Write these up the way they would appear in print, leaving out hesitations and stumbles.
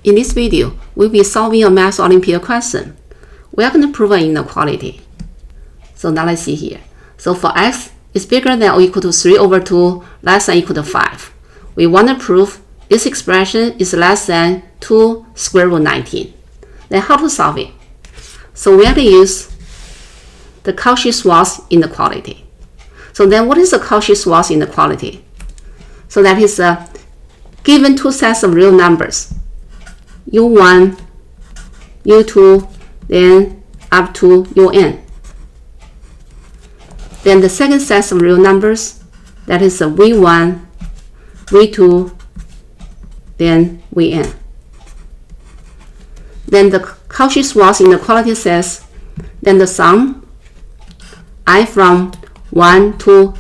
In this video, we'll be solving a math Olympiad question. We are going to prove an inequality. So now let's see here. So for x is bigger than or equal to 3 over 2, less than or equal to 5. We want to prove this expression is less than 2 square root 19. Then how to solve it? So we have to use the Cauchy-Schwarz inequality. So then what is the Cauchy-Schwarz inequality? So that is given two sets of real numbers, u1, u2, then up to un. Then the second set of real numbers, that is v1, v2, then vn. Then the Cauchy-Schwarz inequality says, then the sum I from 1 to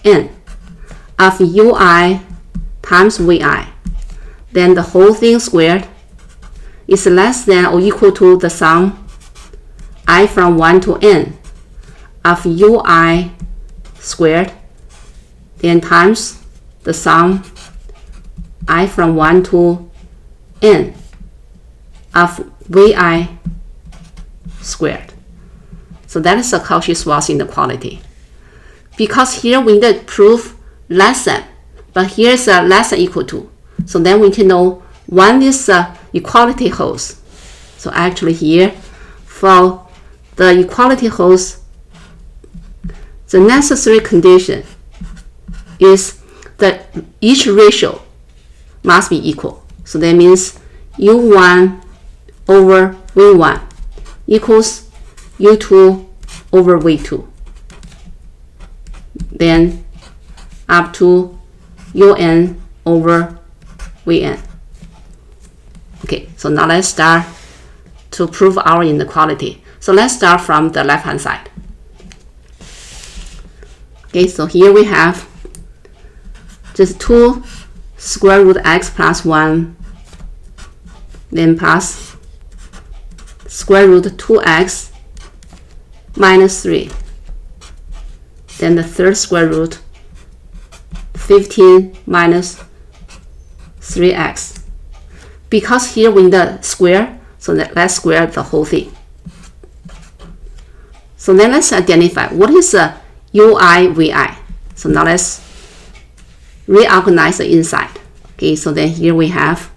n of ui times vi, then the whole thing squared is less than or equal to the sum I from 1 to n of ui squared, then times the sum I from 1 to n of vi squared. So that is the Cauchy-Schwarz inequality. Because here we need to prove less than, but here is less than equal to. So then we can know when this equality holds. So actually here, for the equality holds, the necessary condition is that each ratio must be equal. So that means u1 over v1 equals u2 over v2. Then up to un over vn. Okay, so now let's start to prove our inequality. So let's start from the left hand side. Okay, so here we have just 2 square root x plus 1, then plus square root 2x minus 3. Then the third square root 15 minus 3x. Because here we need a square, so let's square the whole thing. So then let's identify what is the ui vi. So now let's reorganize the inside. Okay, so then here we have,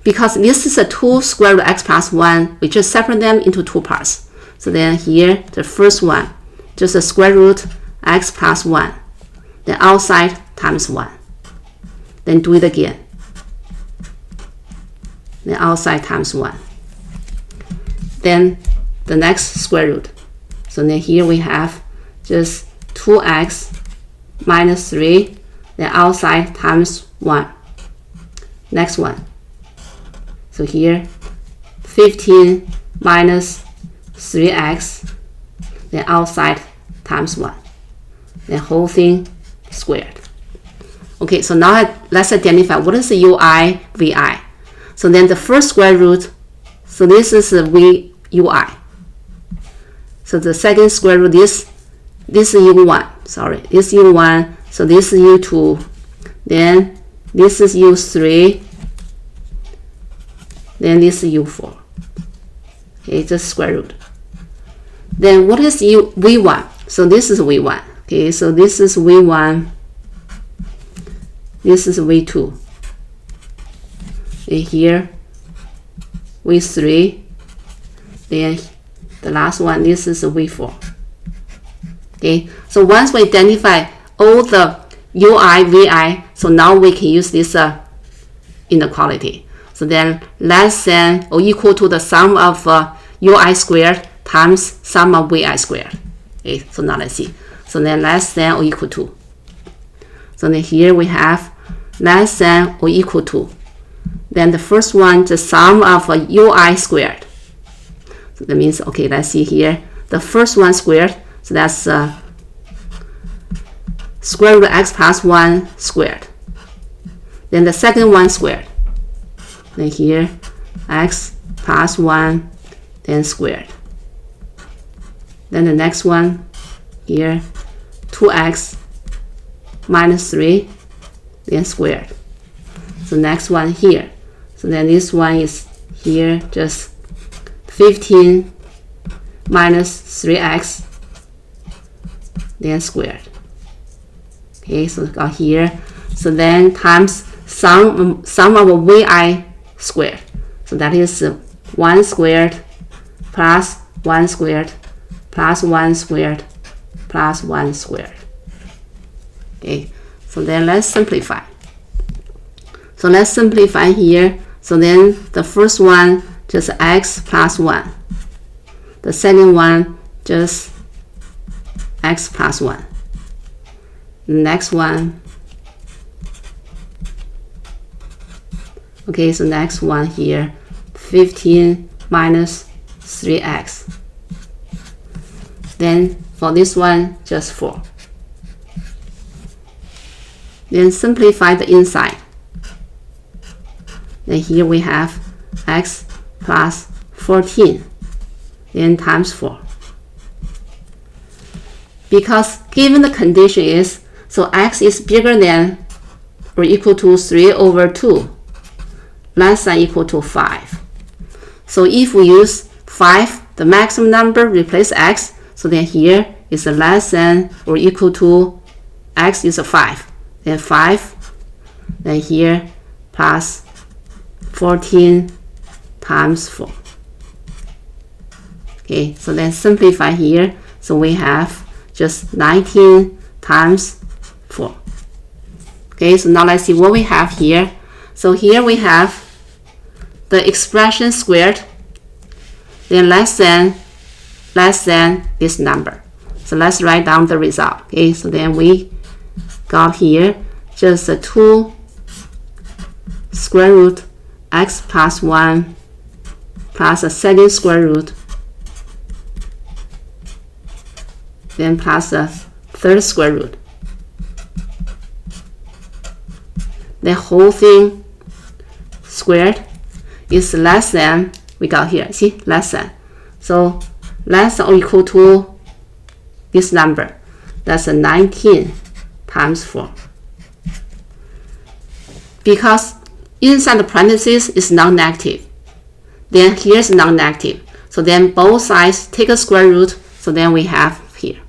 because this is a 2 square root x plus 1, we just separate them into 2 parts. So then here, the first one, just a square root x plus 1. Then outside times 1. Then do it again. Then outside times 1. Then the next square root. So then here we have just 2x minus 3. Then outside times 1. Next one. So here 15 minus 3x. Then outside times 1. The whole thing squared. Okay, so now let's identify what is the ui vi. So then the first square root, so this is the ui. So the second square root, this is u1. Sorry, this is u1. So this is u2. Then this is u3. Then this is u4. Okay, just square root. Then what is v1? So this is v1. Okay, so this is v1. This is v2. And here v3. Then the last one, this is v4. Okay, so once we identify all the ui vi, so now we can use this inequality. So then less than or equal to the sum of ui squared times sum of vi squared. Okay, so now let's see. So then less than or equal to. So then here we have less than or equal to. Then the first one, the sum of ui squared. So that means, okay, let's see here. The first one squared, so that's square root x plus 1 squared. Then the second one squared. Then here, x plus 1, then squared. Then the next one, here, 2x minus 3, then squared. So next one here. So So then this one is here just 15 minus 3x then squared. Okay, so got here. So then times sum of vi squared. So that is 1 squared plus 1 squared plus 1 squared plus 1 squared. Okay, so then let's simplify. So let's simplify here. So then the first one just x plus 1. The second one just x plus 1. The next one, okay, so next one here, 15 minus 3x. Then for this one, just 4. Then simplify the inside. Then here we have x plus 14, then times 4. Because given the condition is, so x is bigger than or equal to 3 over 2, less than equal to 5. So if we use 5, the maximum number, replace x, so then here is less than or equal to, x is 5. Then 5, then here plus 14 times 4. Okay, so then simplify here. So we have just 19 times 4. Okay, so now let's see what we have here. So here we have the expression squared, then less than this number. So let's write down the result. Okay, so then we got here just a 2 square root x plus 1 plus a second square root, then plus a third square root. The whole thing squared is less than, we got here, see, less than. So less than or equal to this number. That's a 19 times 4. Because inside the parentheses is non-negative. Then here's non-negative. So then both sides take a square root. So then we have here.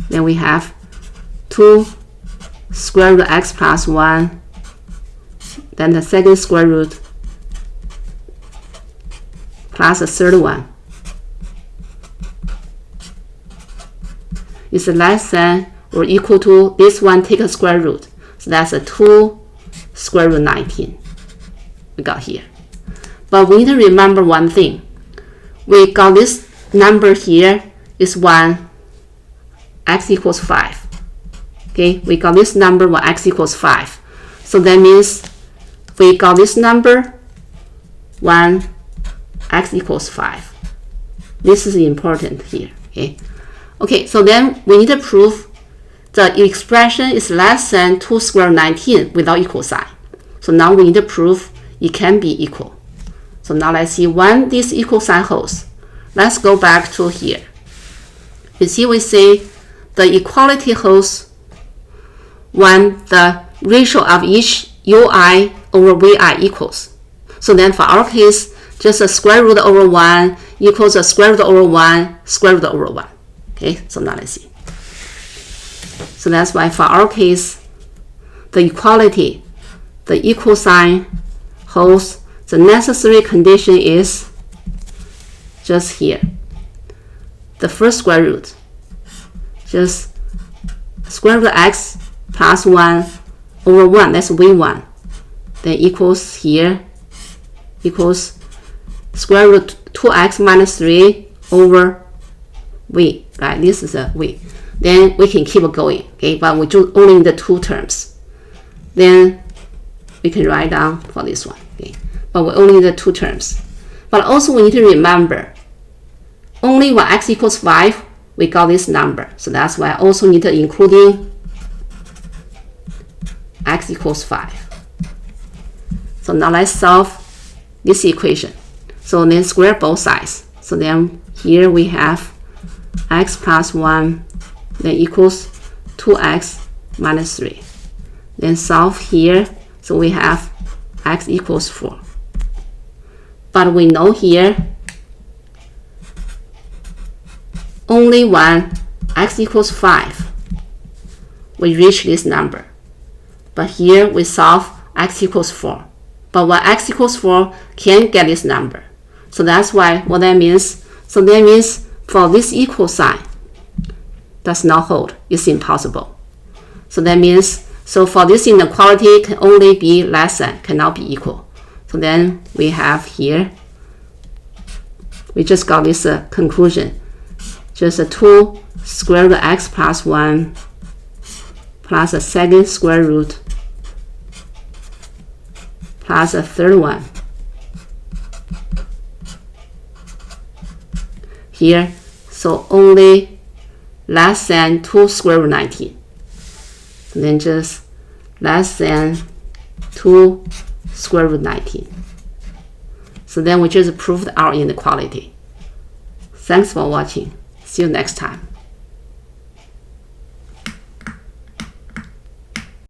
Then we have 2 square root x plus 1. Then the second square root plus the third one is less than or equal to this one, take a square root. So that's a 2 square root 19 we got here. But we need to remember one thing. We got this number here is 1, x equals 5. Okay, we got this number when x equals 5. So that means we got this number when x equals 5. This is important here. Okay, so then we need to prove the expression is less than 2 square root 19 without equal sign. So now we need to prove it can be equal. So now let's see when this equal sign holds. Let's go back to here. You see, we say the equality holds when the ratio of each ui over vi equals. So then for our case, just a square root over 1 equals a square root over 1 square root over 1. Okay, so now let's see. So that's why for our case, the equality, the equal sign holds. The necessary condition is just here. The first square root, just square root of x plus 1 over 1, that's v1. Then equals here, equals square root 2x minus 3 over v, right? This is a v. Then we can keep going, okay? But we do only in the two terms. Then we can write down for this one, okay? But we only in the two terms. But also we need to remember, only when x equals 5, we got this number. So that's why I also need to including x equals 5. So now let's solve this equation. So then square both sides. So then here we have x plus 1 then equals 2x minus 3. Then solve here. So we have x equals 4. But we know here only when x equals 5 we reach this number. But here we solve x equals 4. But when x equals 4 can't get this number. So that's why what that means. So that means for this equal sign does not hold. It's impossible. So that means, so for this inequality can only be less than, cannot be equal. So then we have here, we just got this conclusion. Just a 2 square root of x plus 1 plus a second square root plus a third one. Here, so only less than 2 square root 19. So then just less than 2 square root 19. So then we just proved our inequality. Thanks for watching. See you next time.